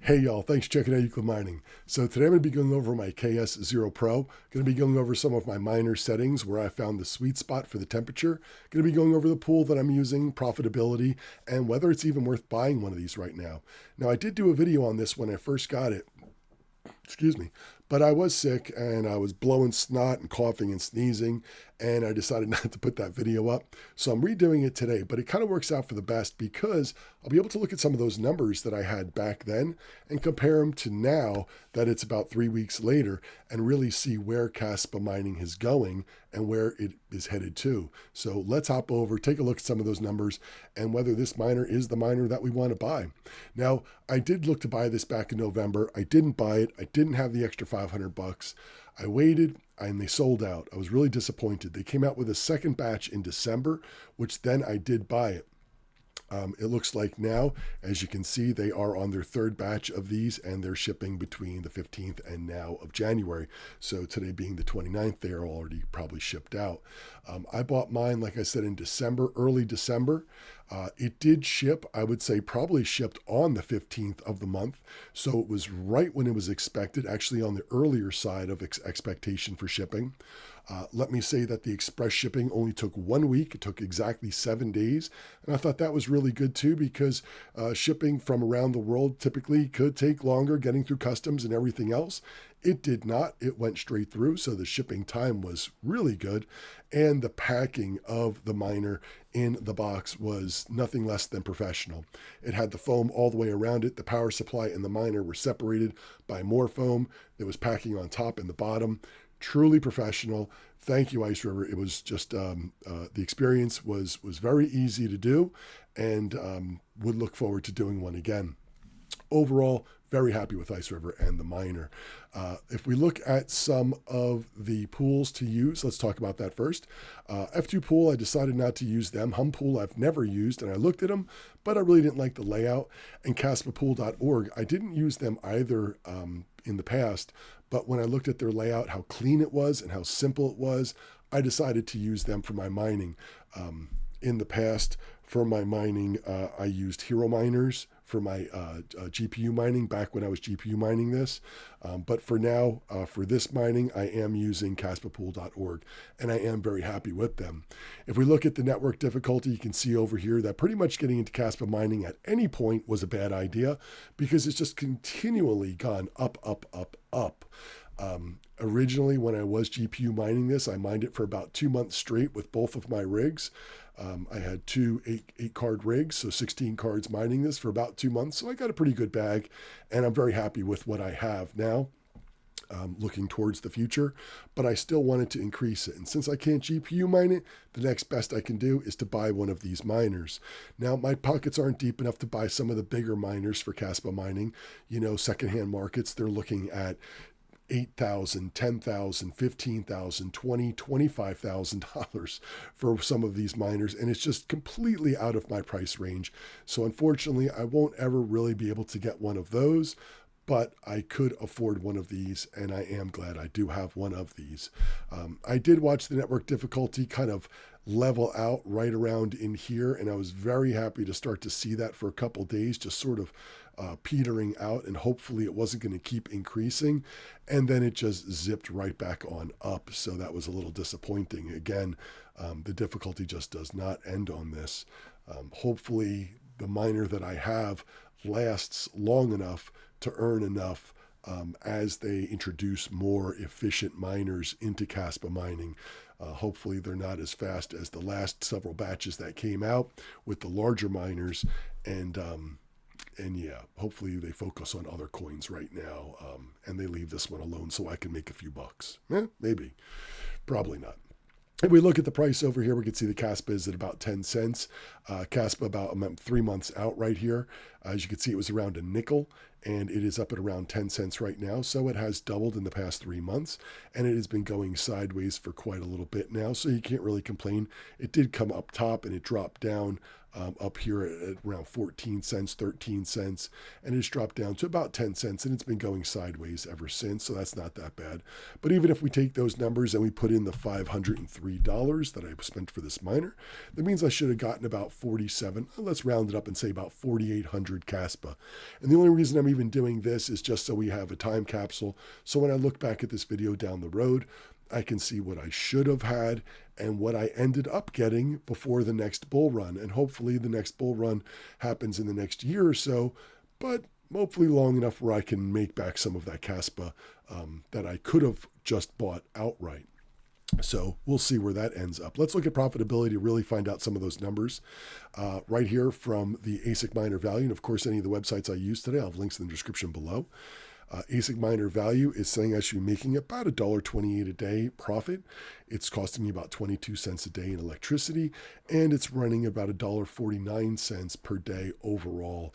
Hey y'all, thanks for checking out Euclid Mining. So today I'm going to be going over my KS0 Pro. Going to be going over some of my miner settings where I found the sweet spot for the temperature. Going to be going over the pool that I'm using, profitability, and whether it's even worth buying one of these right now. Now I did do a video on this when I first got it. Excuse me. But I was sick and I was blowing snot and coughing and sneezing, and I decided not to put that video up. So I'm redoing it today, but it kind of works out for the best because I'll be able to look at some of those numbers that I had back then and compare them to now that it's about 3 weeks later and really see where Caspa mining is going and where it is headed to. So let's hop over, take a look at some of those numbers and whether this miner is the miner that we want to buy. Now, I did look to buy this back in November. I didn't buy it. I didn't have the extra $500. I waited and they sold out. I was really disappointed. They came out with a second batch in December, which then I did buy it. It looks like now, as you can see, they are on their third batch of these and they're shipping between the 15th and now of January. So today being the 29th, they are already probably shipped out. I bought mine, like I said, in December, early December. It did ship, I would say probably shipped on the 15th of the month. So it was right when it was expected, actually on the earlier side of expectation for shipping. Let me say that the express shipping only took 1 week. It took exactly 7 days. And I thought that was really good too, because shipping from around the world typically could take longer getting through customs and everything else. It did not. It went straight through. So the shipping time was really good. And the packing of the miner in the box was nothing less than professional. It had the foam all the way around it. The power supply and the miner were separated by more foam. There was packing on top and the bottom. Truly professional. Thank you, IceRiver. It was just the experience was very easy to do, and would look forward to doing one again. Overall, very happy with IceRiver and the miner. If we look at some of the pools to use, let's talk about that first. F2 pool, I decided not to use them. Hum pool, I've never used, and I looked at them, but I really didn't like the layout. And caspapool.org, I didn't use them either in the past, but when I looked at their layout, how clean it was and how simple it was, I decided to use them for my mining. In the past, for my mining, I used Hero Miners for my GPU mining back when I was GPU mining this. But for now, for this mining, I am using caspapool.org, and I am very happy with them. If we look at the network difficulty, you can see over here that pretty much getting into Caspa mining at any point was a bad idea because it's just continually gone up, up, up, up. Originally, when I was GPU mining this, I mined it for about 2 months straight with both of my rigs. I had two 8-card rigs, so 16 cards mining this for about 2 months. So I got a pretty good bag, and I'm very happy with what I have now. Looking towards the future, but I still wanted to increase it. And since I can't GPU mine it, the next best I can do is to buy one of these miners. Now, my pockets aren't deep enough to buy some of the bigger miners for Caspa mining. You know, secondhand markets, they're looking at $8,000, $10,000, $15,000, $20,000, $25,000 for some of these miners, and it's just completely out of my price range. So unfortunately, I won't ever really be able to get one of those, but I could afford one of these, and I am glad I do have one of these. I did watch the network difficulty kind of level out right around in here, and I was very happy to start to see that for a couple days, just sort of petering out, and hopefully it wasn't going to keep increasing, and then it just zipped right back on up, so that was a little disappointing. Again, the difficulty just does not end on this. Hopefully the miner that I have lasts long enough to earn enough as they introduce more efficient miners into Caspa mining. Hopefully they're not as fast as the last several batches that came out with the larger miners, and yeah, hopefully they focus on other coins right now, and they leave this one alone so I can make a few bucks. Maybe, probably not. If we look at the price over here, we can see the Caspa is at about 10 cents. Caspa about 3 months out right here. As you can see, it was around a nickel, and it is up at around 10 cents right now. So it has doubled in the past 3 months, and it has been going sideways for quite a little bit now. So you can't really complain. It did come up top and it dropped down up here at around 14 cents, 13 cents, and it's dropped down to about 10 cents, and it's been going sideways ever since, so that's not that bad. But even if we take those numbers and we put in the $503 that I spent for this miner, that means I should have gotten about 47, let's round it up and say about 4,800 Caspa. And the only reason I'm even doing this is just so we have a time capsule, so when I look back at this video down the road, I can see what I should have had and what I ended up getting before the next bull run. And hopefully the next bull run happens in the next year or so, but hopefully long enough where I can make back some of that Caspa that I could have just bought outright. So we'll see where that ends up. Let's look at profitability to really find out some of those numbers. Right here from the ASIC miner value, and of course any of the websites I use today, I'll have links in the description below. ASIC miner value is saying I should be making about $1.28 a day profit. It's costing me about 22 cents a day in electricity, and it's running about $1.49 per day overall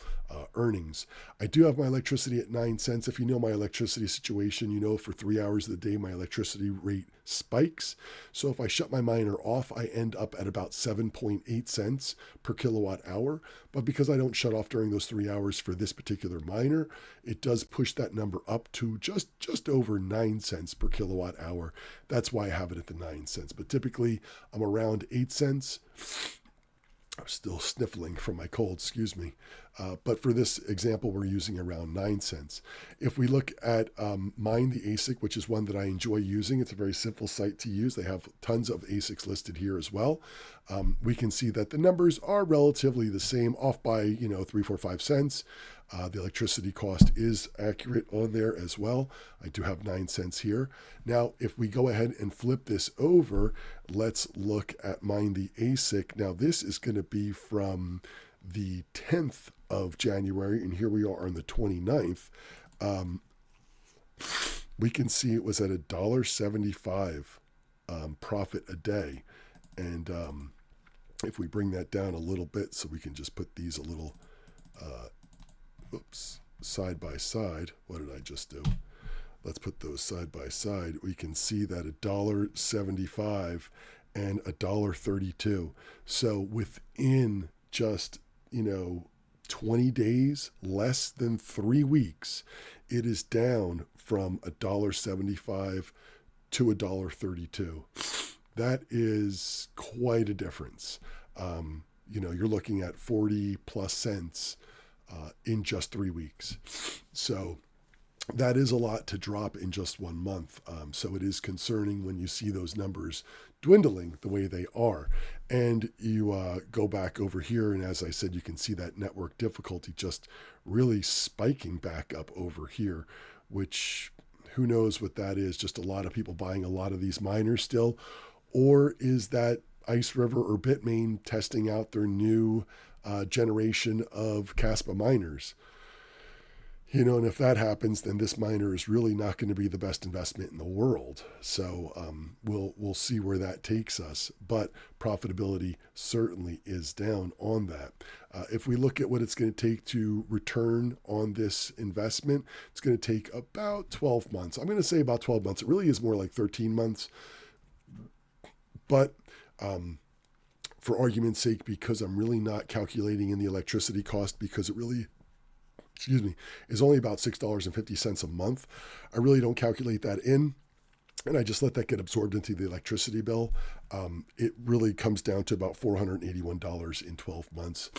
earnings. I do have my electricity at 9 cents. If you know my electricity situation, you know for 3 hours of the day my electricity rate spikes. So if I shut my miner off, I end up at about 7.8 cents per kilowatt hour. But because I don't shut off during those 3 hours for this particular miner, it does push that number up to just over 9 cents per kilowatt hour. That's why I have it at the 9 cents. But typically I'm around 8 cents. I'm still sniffling from my cold, excuse me. But for this example, we're using around 9 cents. If we look at Mine the ASIC, which is one that I enjoy using, it's a very simple site to use. They have tons of ASICs listed here as well. We can see that the numbers are relatively the same, off by 3, 4, 5 cents. The electricity cost is accurate on there as well. I do have 9 cents here. Now, if we go ahead and flip this over, let's look at Mine the ASIC. Now, this is going to be from the 10th of January, and here we are on the 29th. We can see it was at $1.75 profit a day. And if we bring that down a little bit, so we can just put these a little side by side. What did I just do? Let's put those side by side. We can see that $1.75 and $1.32. So within just 20 days, less than 3 weeks, it is down from $1.75 to $1.32. That is quite a difference. You're looking at 40 plus cents in just 3 weeks. So that is a lot to drop in just 1 month. So it is concerning when you see those numbers dwindling the way they are. And you go back over here, and as I said, you can see that network difficulty just really spiking back up over here, which who knows what that is, just a lot of people buying a lot of these miners still, or is that IceRiver or Bitmain testing out their new generation of Caspa miners? And if that happens, then this miner is really not going to be the best investment in the world. So we'll see where that takes us. But profitability certainly is down on that. If we look at what it's going to take to return on this investment, it's going to take about 12 months. I'm going to say about 12 months. It really is more like 13 months. But for argument's sake, because I'm really not calculating in the electricity cost, because it really is only about $6.50 a month. I really don't calculate that in, and I just let that get absorbed into the electricity bill. It really comes down to about $481 in 12 months.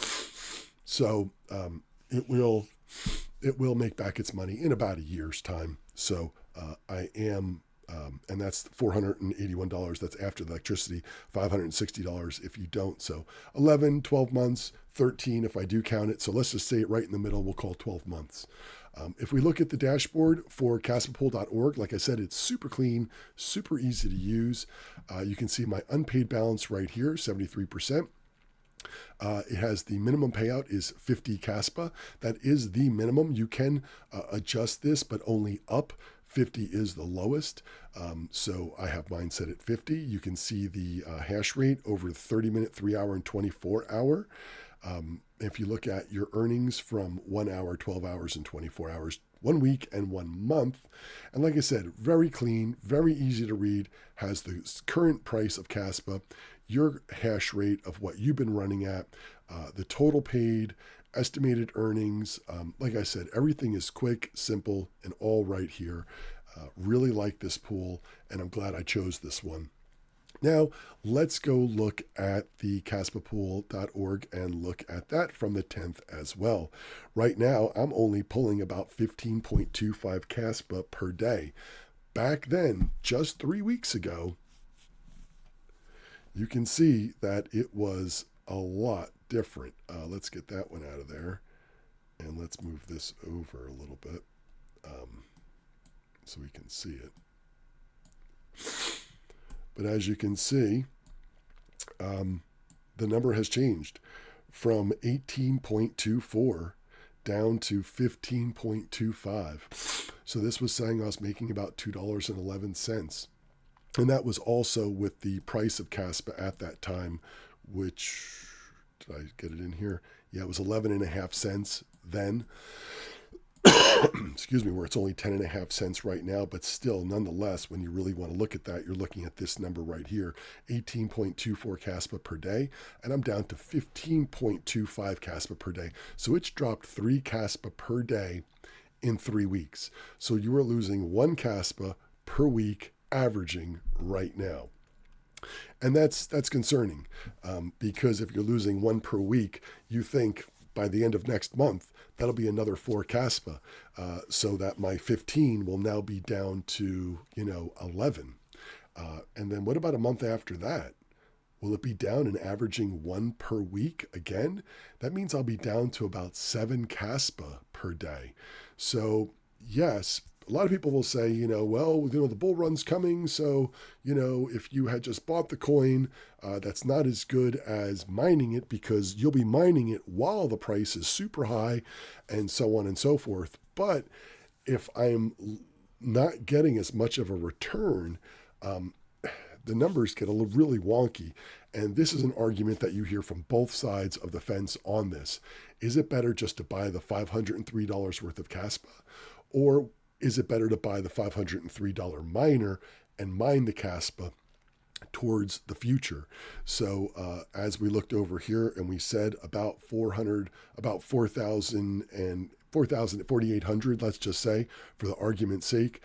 So it will make back its money in about a year's time. So I am, and that's $481. That's after the electricity, $560 if you don't. So 11, 12 months, 13 if I do count it. So let's just say it right in the middle. We'll call 12 months. If we look at the dashboard for CaspaPool.org, like I said, it's super clean, super easy to use. You can see my unpaid balance right here, 73%. It has the minimum payout is 50 Caspa. That is the minimum. You can adjust this, but only up. 50 is the lowest. So I have mine set at 50. You can see the hash rate over 30-minute, 3-hour, and 24-hour. If you look at your earnings from 1 hour, 12 hours, and 24 hours, 1 week and 1 month. And like I said, very clean, very easy to read, has the current price of Caspa, your hash rate of what you've been running at, the total paid, estimated earnings. Like I said, everything is quick, simple, and all right here. Really like this pool, and I'm glad I chose this one. Now, let's go look at the caspapool.org and look at that from the 10th as well. Right now, I'm only pulling about 15.25 CASPA per day. Back then, just 3 weeks ago, you can see that it was a lot different. Let's get that one out of there, and let's move this over a little bit so we can see it. But as you can see, the number has changed from 18.24 down to 15.25. So this was saying I was making about $2.11. And that was also with the price of CASPA at that time, which, did I get it in here? Yeah, it was 11.5 cents then. Excuse me, where it's only 10.5 cents right now, but still, nonetheless, when you really want to look at that, you're looking at this number right here, 18.24 CASPA per day, and I'm down to 15.25 CASPA per day. So it's dropped 3 CASPA per day in 3 weeks. So you are losing 1 CASPA per week, averaging right now. And that's concerning because if you're losing 1 per week, you think by the end of next month, that'll be another 4 CASPA, so that my 15 will now be down to, 11. And then what about a month after that? Will it be down and averaging 1 per week again? That means I'll be down to about 7 CASPA per day. So yes, a lot of people will say, the bull run's coming. So, if you had just bought the coin, that's not as good as mining it because you'll be mining it while the price is super high and so on and so forth. But if I'm not getting as much of a return, the numbers get really wonky. And this is an argument that you hear from both sides of the fence on this. Is it better just to buy the $503 worth of CASPA? Or is it better to buy the $503 miner and mine the CASPA towards the future? So as we looked over here and we said about 4,800, let's just say, for the argument's sake,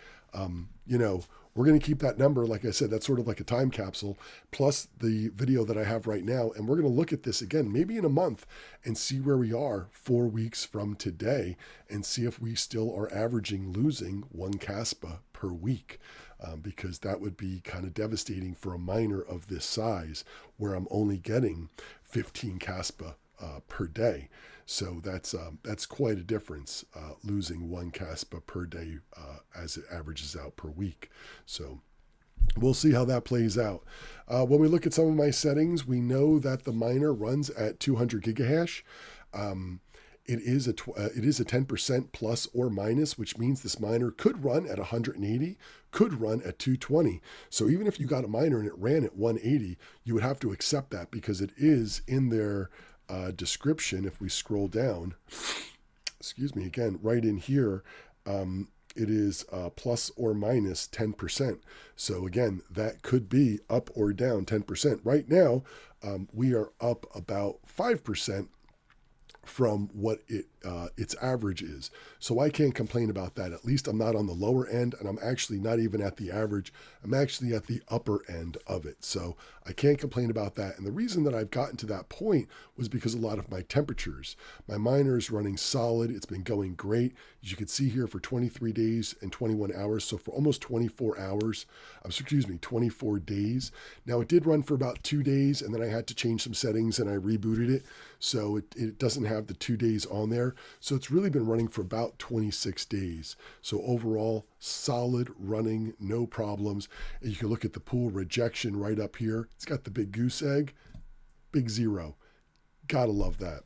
we're going to keep that number. Like I said, that's sort of like a time capsule, plus the video that I have right now. And we're going to look at this again, maybe in a month, and see where we are 4 weeks from today and see if we still are averaging losing 1 CASPA per week. Because that would be kind of devastating for a miner of this size where I'm only getting 15 CASPA per day. So that's quite a difference, losing 1 CASPA per day as it averages out per week. So we'll see how that plays out. When we look at some of my settings, we know that the miner runs at 200 gigahash. It is a 10% plus or minus, which means this miner could run at 180, could run at 220. So even if you got a miner and it ran at 180, you would have to accept that because it is in their description. If we scroll down, excuse me, again, right in here, it is plus or minus 10%. So again, that could be up or down 10%. Right now, we are up about 5% from what its average is. So I can't complain about that. At least I'm not on the lower end, and I'm actually not even at the average. I'm actually at the upper end of it. So I can't complain about that. And the reason that I've gotten to that point was because a lot of my temperatures. My miner is running solid. It's been going great. As you can see here, for 23 days and 21 hours. So for almost 24 hours, 24 days. Now it did run for about 2 days, and then I had to change some settings and I rebooted it. So it doesn't have the 2 days on there. So it's really been running for about 26 days. So overall, solid running, no problems. And you can look at the pool rejection right up here. It's got the big goose egg, big 0. Gotta love that.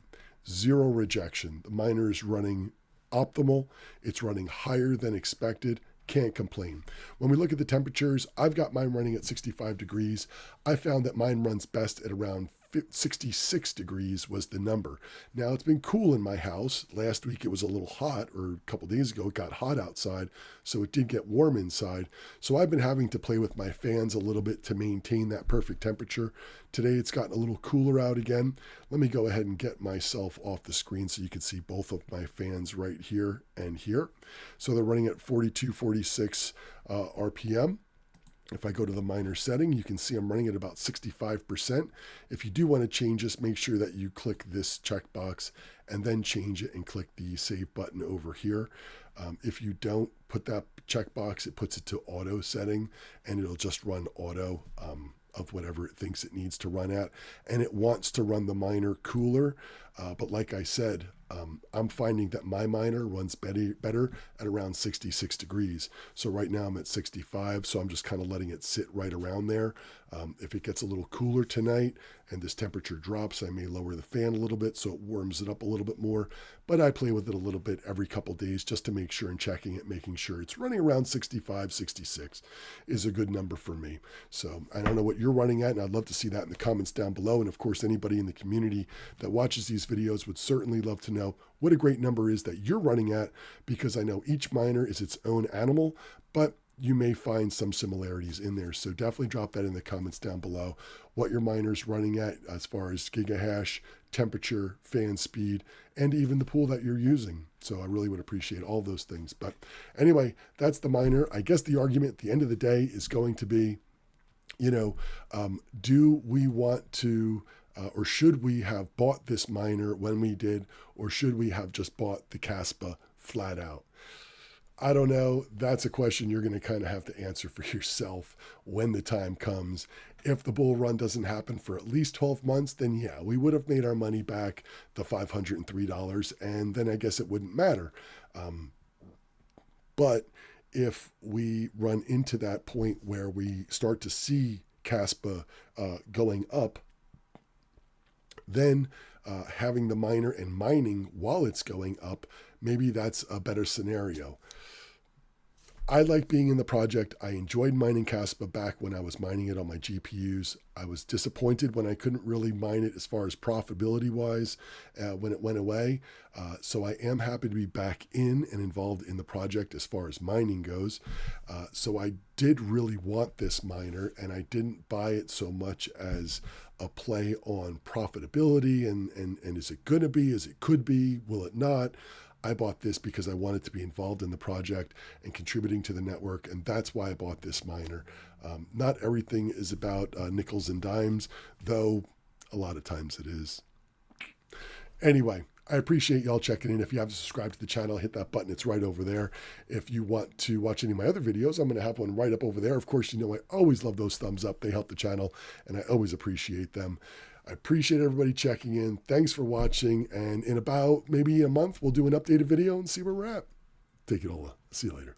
0 rejection. The miner is running optimal. It's running higher than expected. Can't complain. When we look at the temperatures, I've got mine running at 65 degrees. I found that mine runs best at around 66 degrees was the number. Now, it's been cool in my house. Last week it was a little hot, or a couple days ago it got hot outside, so it did get warm inside. So I've been having to play with my fans a little bit to maintain that perfect temperature. Today it's gotten a little cooler out again. Let me go ahead and get myself off the screen so you can see both of my fans right here and here. So they're running at 42, 46 RPM. If I go to the miner setting, you can see I'm running at about 65%. If you do want to change this, make sure that you click this checkbox and then change it and click the save button over here. If you don't put that checkbox, it puts it to auto setting and it'll just run auto of whatever it thinks it needs to run at. And it wants to run the miner cooler. But like I said, I'm finding that my miner runs better at around 66 degrees. So right now I'm at 65, so I'm just kind of letting it sit right around there. If it gets a little cooler tonight and this temperature drops, I may lower the fan a little bit so it warms it up a little bit more. But I play with it a little bit every couple days just to make sure and checking it, making sure it's running around 65, 66 is a good number for me. So I don't know what you're running at, and I'd love to see that in the comments down below. And of course, anybody in the community that watches these videos would certainly love to know what a great number is that you're running at, because I know each miner is its own animal, but you may find some similarities in there. So definitely drop that in the comments down below, what your miner's running at as far as gigahash, temperature, fan speed, and even the pool that you're using. So I really would appreciate all those things. But anyway, that's the miner. I guess the argument at the end of the day is going to be, do we want to or should we have bought this miner when we did, or should we have just bought the Kaspa flat out? I don't know. That's a question you're going to kind of have to answer for yourself when the time comes. If the bull run doesn't happen for at least 12 months, then yeah, we would have made our money back, the $503, and then I guess it wouldn't matter. But if we run into that point where we start to see Kaspa going up, then having the miner and mining while it's going up, maybe that's a better scenario. I like being in the project. I enjoyed mining Kaspa back when I was mining it on my GPUs. I was disappointed when I couldn't really mine it as far as profitability wise when it went away. So I am happy to be back in and involved in the project as far as mining goes. So I did really want this miner, and I didn't buy it so much as a play on profitability and is it going to be, is it could be, will it not? I bought this because I wanted to be involved in the project and contributing to the network, and that's why I bought this miner. Not everything is about nickels and dimes, though a lot of times it is. Anyway, I appreciate y'all checking in. If you haven't subscribed to the channel, hit that button. It's right over there. If you want to watch any of my other videos, I'm going to have one right up over there. Of course, I always love those thumbs up. They help the channel, and I always appreciate them. I appreciate everybody checking in. Thanks for watching. And in about maybe a month, we'll do an updated video and see where we're at. Take it all. See you later.